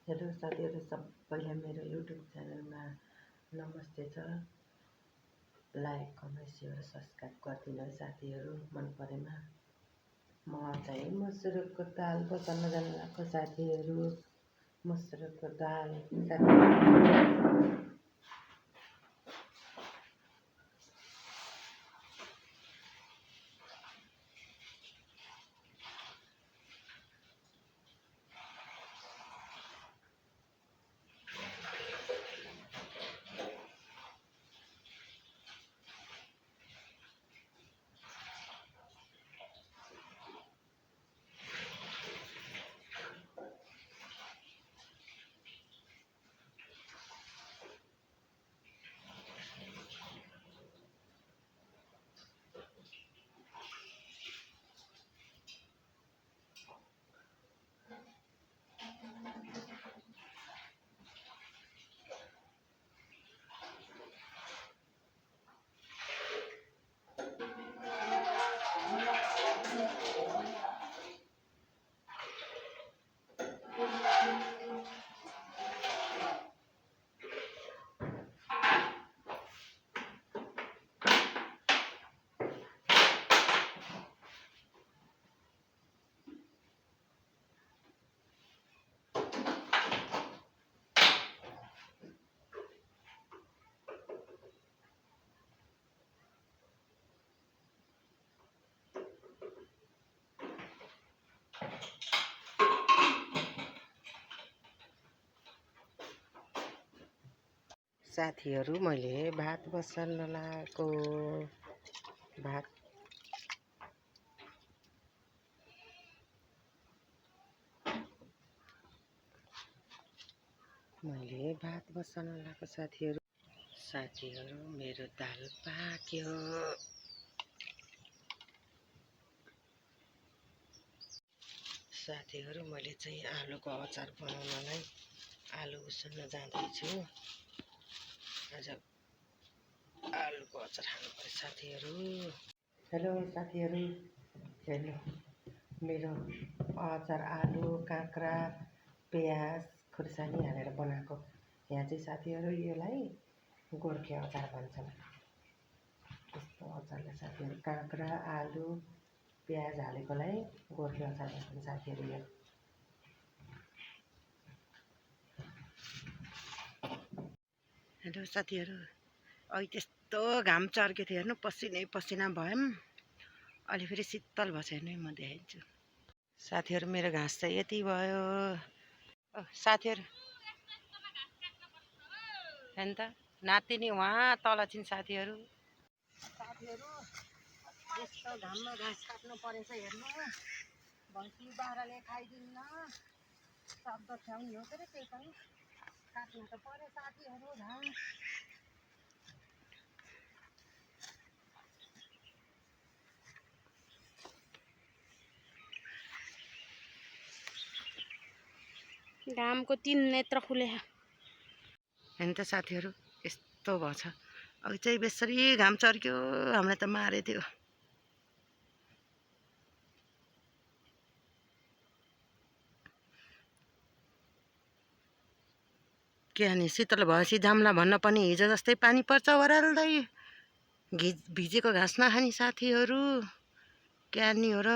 Hello साथीहरू, सबैलाई मेरो युट्युब च्यानलमा नमस्ते छ। लाइक, कमेन्ट, सेयर, सब्सक्राइब गरिदिनु है साथीहरू। मन परेमा म चाहिँ मसुरको दाल बसाल्न जान लाग्छ साथीहरू। मसुरको दाल साथीहरू, मैले भात बसाल्न लागेको। भात बसाल्न लागेको साथीहरू। मेरो दाल पाक्यो। साथीहरू, मैले चाहिँ आलुको अचार बनाउनलाई आलु उसिन्न जाँदैछु। आज आलुको अचार खानु पर्यो साथीहरू। हेलो साथीहरू, हेलो। मेरो अचार आलु, काँक्रा, प्याज, खुर्सानी हालेर बनाएको। यहाँ चाहिँ साथीहरू यसलाई गोर्खे अचार भन्छन्। यस्तो अचारलाई साथीहरू काँक्रा, आलु, प्याज हालेकोलाई गोर्खे अचार भन्छन् साथीहरू। यो हेलो साथीहरू, अहिले त्यस्तो घाम चर्केको थियो हेर्नु, पसिना भयौँ। अहिले फेरि शीतल भएछ हेर्नु, म देखाइदिन्छु साथीहरू। मेरो घाँस चाहिँ यति भयो साथीहरू। हेर्नु त, नातिनी उहाँ तल छिन् साथीहरू। यस्तो घाममा घाँस काट्नु परेछ हेर्नु। भैँसी बाह्रले खाइदिन्न, शब्द छ्याउनी हो के त्यही पनि काट्नु त पर्यो साथीहरू घाँस। घामको 3 नेत्र खुले। हेर्नु त साथीहरू, यस्तो भएछ। अघि चाहिँ बेसरी घाम चर्क्यो, हामीलाई त मारे थियो। के अनि शीतल भएपछि जाम्ला भन्न पनि हिजो जस्तै पानी पर्छ ओह्राल्दै। भिजेको घाँस नखाने साथीहरू, के हानी हो र।